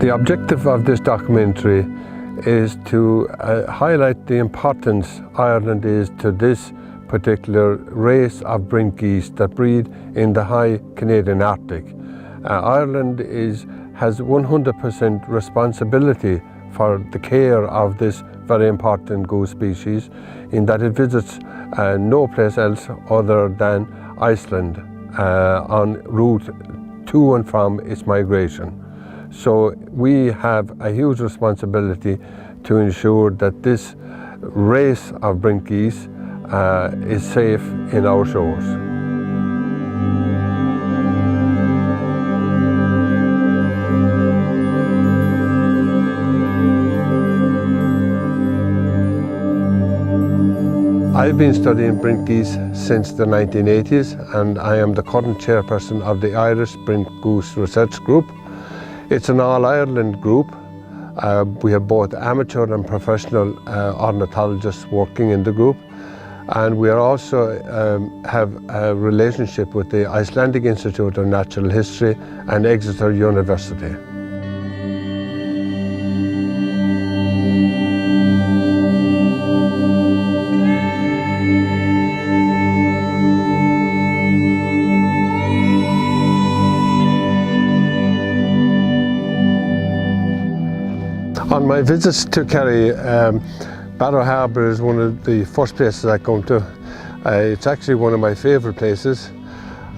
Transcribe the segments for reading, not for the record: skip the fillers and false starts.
The objective of this documentary is to highlight the importance Ireland is to this particular race of Brent geese that breed in the high Canadian Arctic. Ireland has 100% responsibility for the care of this very important goose species, in that it visits no place else other than Iceland en route to and from its migration. So we have a huge responsibility to ensure that this race of Brent geese is safe in our shores. I've been studying Brent geese since the 1980s, and I am the current chairperson of the Irish Brent Goose Research Group. It's an all-Ireland group. We have both amateur and professional ornithologists working in the group, and we are also have a relationship with the Icelandic Institute of Natural History and Exeter University. On my visits to Kerry, Barrow Harbour is one of the first places I come to. It's actually one of my favourite places,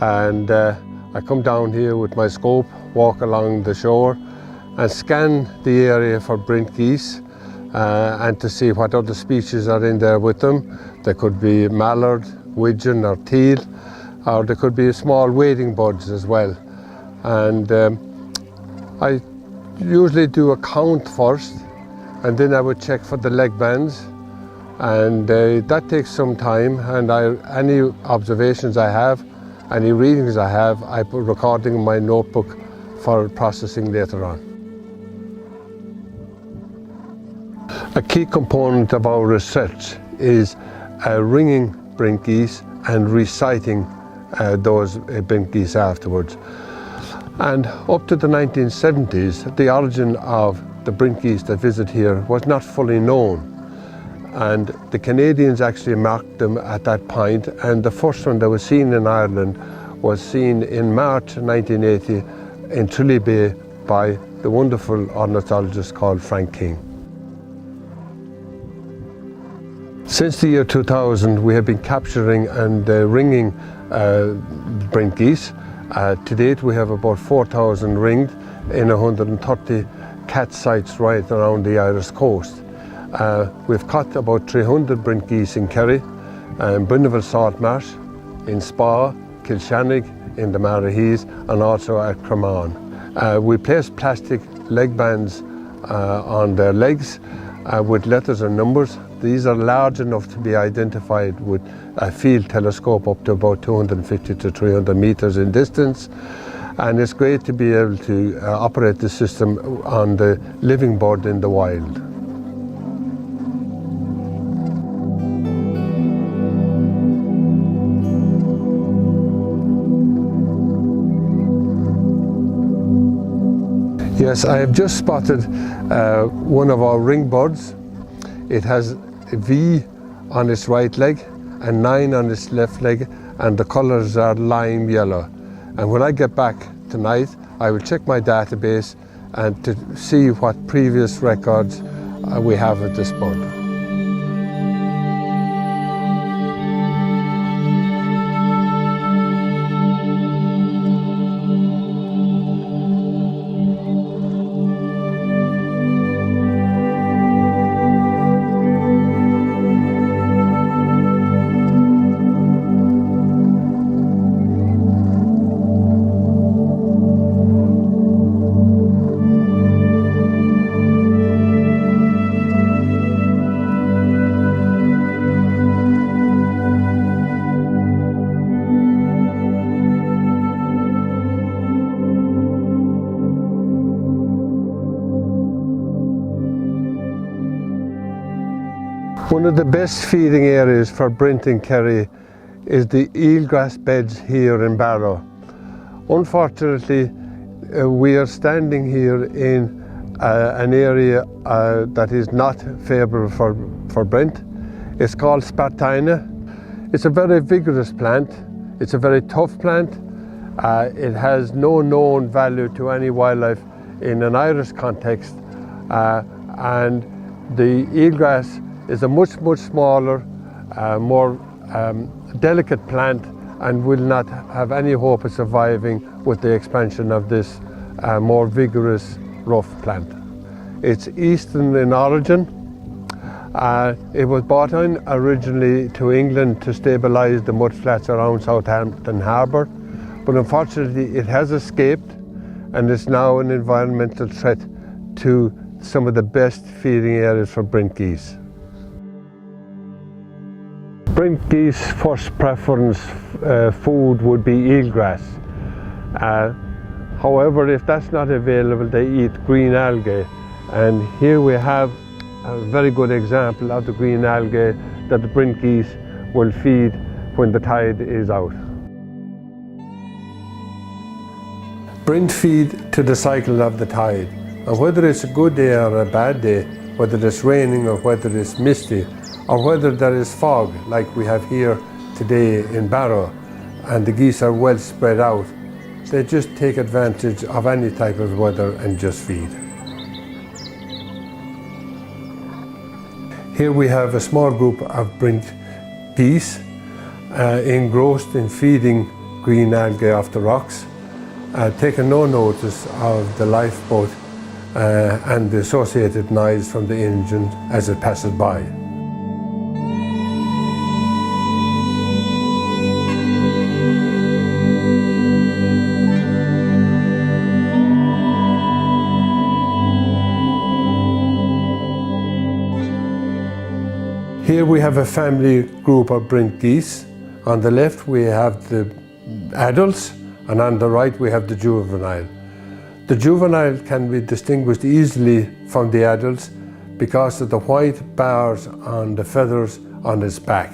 and I come down here with my scope, walk along the shore and scan the area for Brent geese and to see what other species are in there with them. There could be mallard, widgeon or teal, or there could be small wading birds as well. And I usually do a count first, and then I would check for the leg bands, and that takes some time, and any observations I have, any readings I have, I put recording in my notebook for processing later on. A key component of our research is ringing Brent geese and reciting those Brent geese afterwards. And up to the 1970s, the origin of the Brent geese that visit here was not fully known. And the Canadians actually marked them at that point, and the first one that was seen in Ireland was seen in March 1980 in Tralee Bay by the wonderful ornithologist called Frank King. Since the year 2000, we have been capturing and ringing Brent geese. To date, we have about 4,000 ringed in 130 cat sites right around the Irish coast. We've caught about 300 Brent geese in Kerry, Brindleville Salt Marsh, in Spa, Kilshannig, in the Marahees, and also at Cremon. We place plastic leg bands on their legs with letters and numbers. These are large enough to be identified with a field telescope up to about 250 to 300 meters in distance. And it's great to be able to operate the system on the living bird in the wild. Yes, I have just spotted one of our ring birds. It has a V on its right leg and 9 on its left leg, and the colours are lime yellow. And when I get back tonight, I will check my database and to see what previous records we have of this bird. One of the best feeding areas for Brent in Kerry is the eelgrass beds here in Barrow. Unfortunately, we are standing here in an area that is not favourable for Brent. It's called Spartina. It's a very vigorous plant. It's a very tough plant. It has no known value to any wildlife in an Irish context, and the eelgrass is a much smaller, more delicate plant, and will not have any hope of surviving with the expansion of this more vigorous rough plant. It's eastern in origin. It was brought in originally to England to stabilise the mudflats around Southampton Harbour, but unfortunately it has escaped and is now an environmental threat to some of the best feeding areas for Brent geese. Brent geese first preference food would be eelgrass. However, if that's not available, they eat green algae, and here we have a very good example of the green algae that the Brent geese will feed when the tide is out. Brent feed to the cycle of the tide, and whether it's a good day or a bad day, whether it's raining or whether it's misty, or whether there is fog like we have here today in Barrow, and the geese are well spread out, they just take advantage of any type of weather and just feed. Here we have a small group of Brent geese engrossed in feeding green algae off the rocks, taking no notice of the lifeboat and the associated noise from the engine as it passes by. Here we have a family group of Brent geese. On the left we have the adults, and on the right we have the juvenile. The juvenile can be distinguished easily from the adults because of the white bars on the feathers on its back.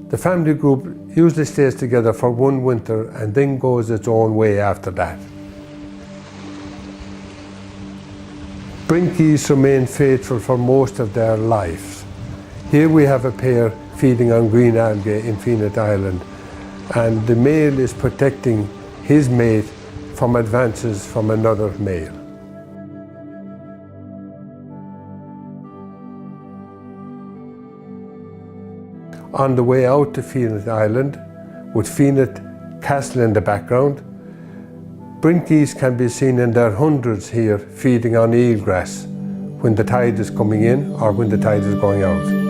The family group usually stays together for one winter and then goes its own way after that. Brent geese remain faithful for most of their lives. Here we have a pair feeding on green algae in Fenit Island, and the male is protecting his mate from advances from another male. On the way out to Fenit Island, with Fenit Castle in the background, Brent geese can be seen in their hundreds here feeding on eelgrass when the tide is coming in or when the tide is going out.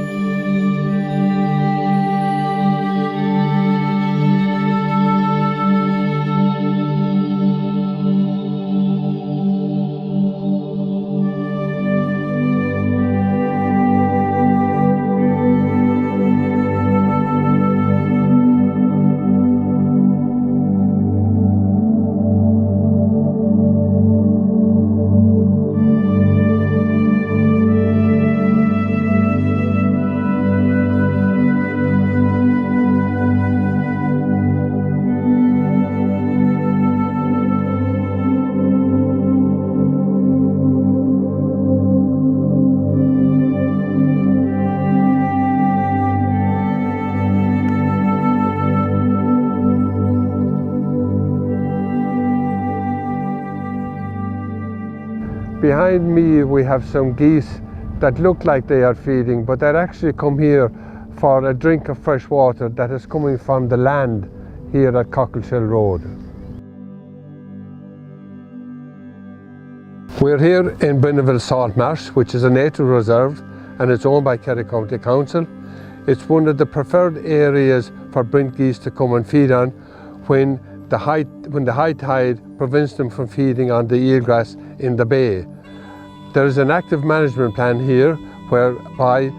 Behind me we have some geese that look like they are feeding, but they're actually come here for a drink of fresh water that is coming from the land here at Cockleshell Road. We're here in Brenneville Salt Marsh, which is a nature reserve, and it's owned by Kerry County Council. It's one of the preferred areas for Brent geese to come and feed on when the high tide prevents them from feeding on the eelgrass in the bay. There is an active management plan here whereby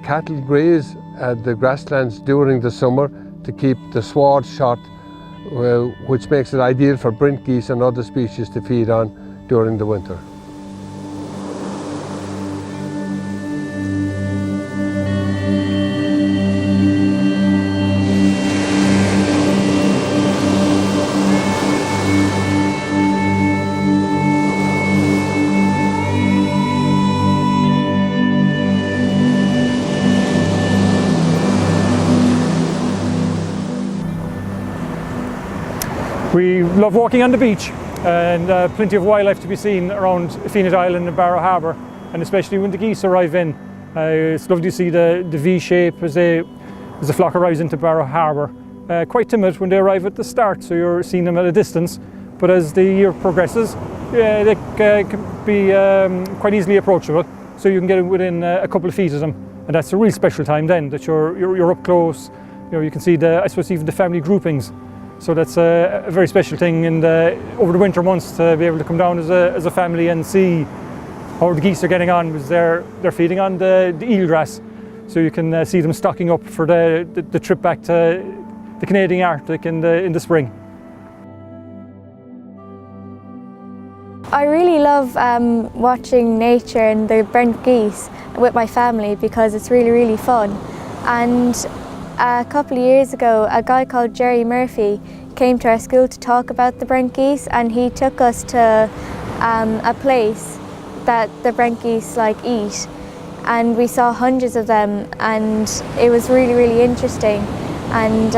cattle graze at the grasslands during the summer to keep the sward short, which makes it ideal for Brent geese and other species to feed on during the winter. We love walking on the beach, and plenty of wildlife to be seen around Fenit Island and Barrow Harbour, and especially when the geese arrive in. It's lovely to see the V shape as the flock arrives into Barrow Harbour. Quite timid when they arrive at the start, so you're seeing them at a distance, but as the year progresses, they can be quite easily approachable, so you can get within a couple of feet of them, and that's a really special time then, that you're up close. You can see I suppose even the family groupings, so that's a very special thing. And over the winter months, to be able to come down as a family and see how the geese are getting on, because they're feeding on the eelgrass, so you can see them stocking up for the trip back to the Canadian Arctic in the spring. I really love watching nature and the Brent Geese with my family, because it's really, really fun. And a couple of years ago, a guy called Jerry Murphy came to our school to talk about the Brent Geese, and he took us to a place that the Brent Geese eat, and we saw hundreds of them, and it was really, really interesting and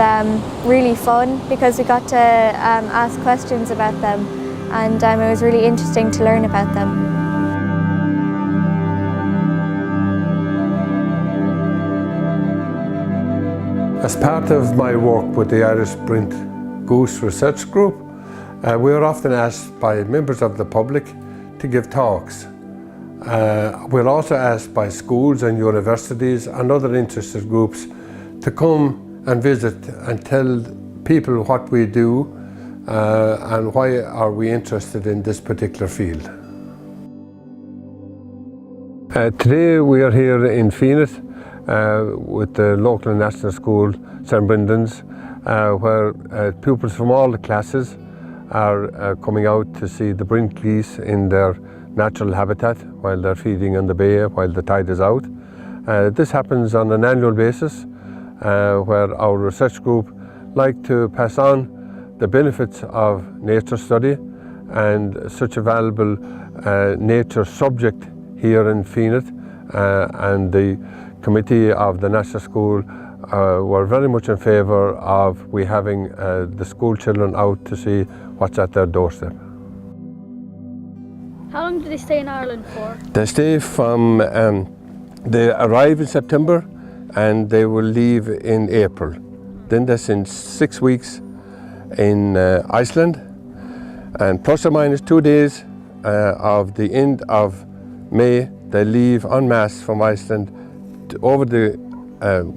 really fun, because we got to ask questions about them, and it was really interesting to learn about them. As part of my work with the Irish Brent Goose Research Group, we are often asked by members of the public to give talks. We're also asked by schools and universities and other interested groups to come and visit and tell people what we do and why are we interested in this particular field. Today we are here in Fenit with the local national school, St. Brendan's, where pupils from all the classes are coming out to see the Brent geese in their natural habitat while they're feeding on the bay while the tide is out. This happens on an annual basis, where our research group like to pass on the benefits of nature study and such a valuable nature subject here in Fenit, and the committee of the national school were very much in favour of we having the school children out to see what's at their doorstep. How long do they stay in Ireland for? They stay from, they arrive in September and they will leave in April. Then they spend 6 weeks in Iceland, and plus or minus 2 days of the end of May, they leave en masse from Iceland over the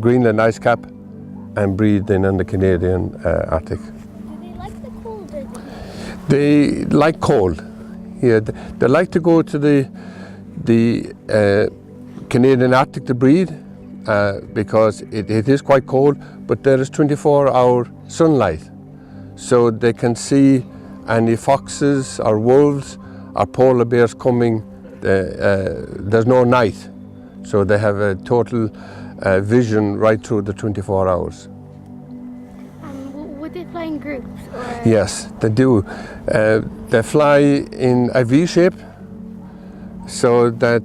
Greenland ice cap and breed in the Canadian Arctic. Do they like the cold? They like cold. Yeah, they like to go to the Canadian Arctic to breed because it is quite cold, but there is 24-hour sunlight, so they can see any foxes or wolves or polar bears coming. There's no night, so they have a total vision right through the 24 hours. Would they fly in groups? Or? Yes, they do. They fly in a V shape, so that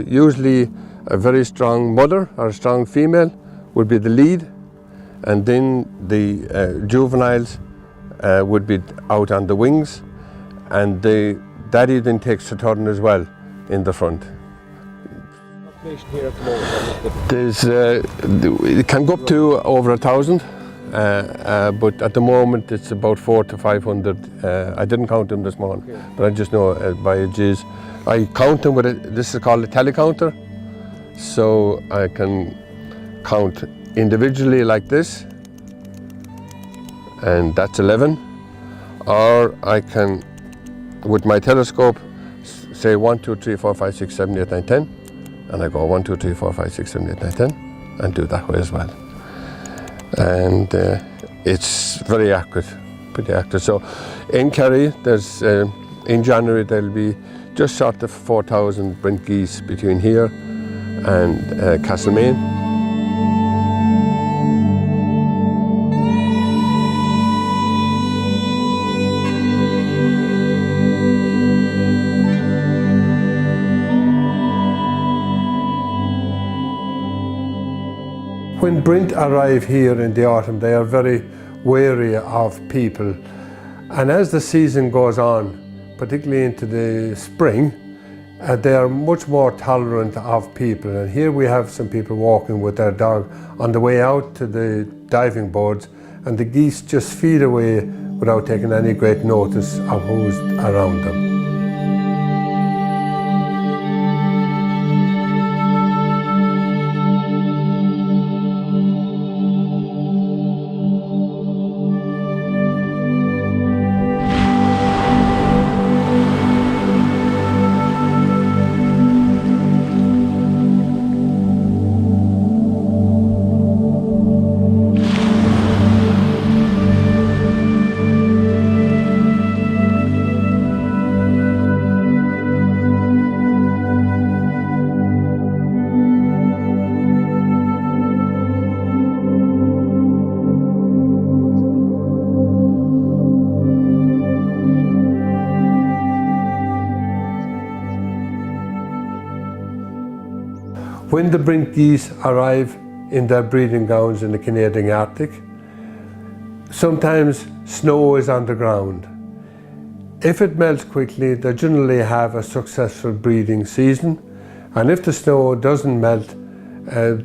usually a very strong mother or a strong female would be the lead, and then the juveniles would be out on the wings, and the daddy then takes the turn as well in the front. Here at the moment? There's, it can go up to over 1,000, but at the moment it's about 400 to 500. I didn't count them this morning, okay, but I just know by G's. I count them with this is called a telecounter, so I can count individually like this, and that's 11, or I can, with my telescope, say 1, 2, 3, 4, 5, 6, 7, 8, 9, 10. And I go 1, 2, 3, 4, 5, 6, 7, 8, 9, 10, and do that way as well. And it's very accurate, pretty accurate. So in Kerry, there's in January there'll be just short of 4,000 Brent geese between here and Castlemaine. When Brent arrive here in the autumn, they are very wary of people, And as the season goes on, particularly into the spring, they are much more tolerant of people. And here we have some people walking with their dog on the way out to the diving boards, and the geese just feed away without taking any great notice of who's around them. When the Brent geese arrive in their breeding grounds in the Canadian Arctic, sometimes snow is on the ground. If it melts quickly, they generally have a successful breeding season, and if the snow doesn't melt,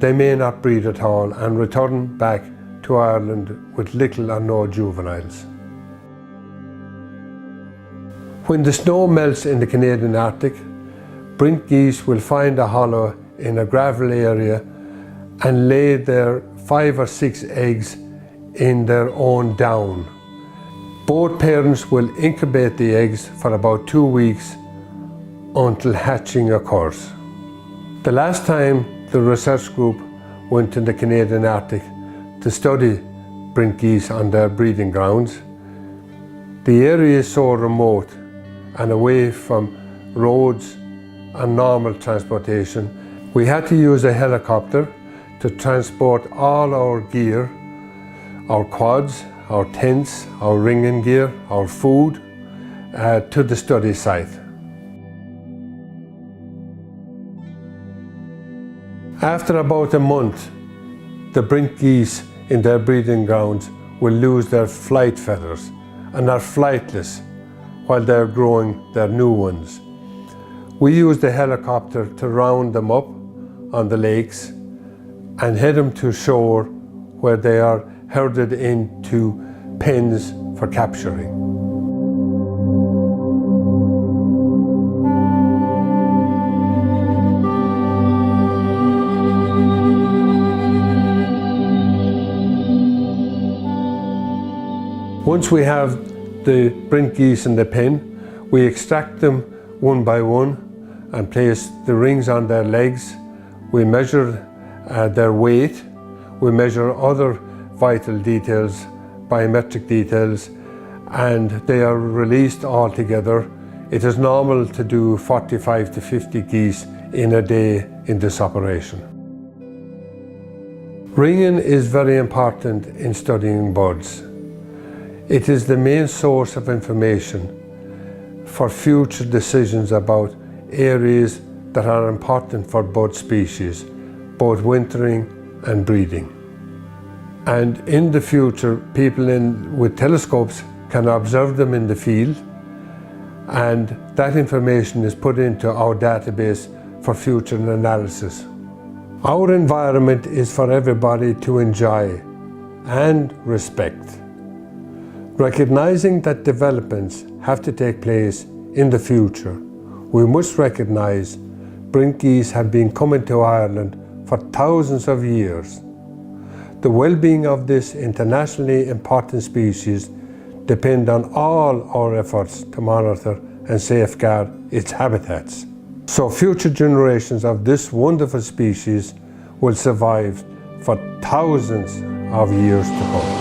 they may not breed at all and return back to Ireland with little or no juveniles. When the snow melts in the Canadian Arctic, Brent geese will find a hollow in a gravel area and lay their 5 or 6 eggs in their own down. Both parents will incubate the eggs for about 2 weeks until hatching occurs. The last time the research group went to the Canadian Arctic to study Brent geese on their breeding grounds, the area is so remote and away from roads and normal transportation, we had to use a helicopter to transport all our gear, our quads, our tents, our ringing gear, our food, to the study site. After about a month, the Brent geese in their breeding grounds will lose their flight feathers and are flightless while they're growing their new ones. We use the helicopter to round them up on the lakes and head them to shore where they are herded into pens for capturing. Once we have the Brent geese in the pen, we extract them one by one and place the rings on their legs. We measure their weight, we measure other vital details, biometric details, and they are released all together. It is normal to do 45 to 50 geese in a day in this operation. Ringing is very important in studying birds. It is the main source of information for future decisions about areas that are important for bird species, both wintering and breeding. And in the future, people with telescopes can observe them in the field, and that information is put into our database for future analysis. Our environment is for everybody to enjoy and respect. Recognizing that developments have to take place in the future, we must recognize Brent geese have been coming to Ireland for thousands of years. The well-being of this internationally important species depend on all our efforts to monitor and safeguard its habitats, so future generations of this wonderful species will survive for thousands of years to come.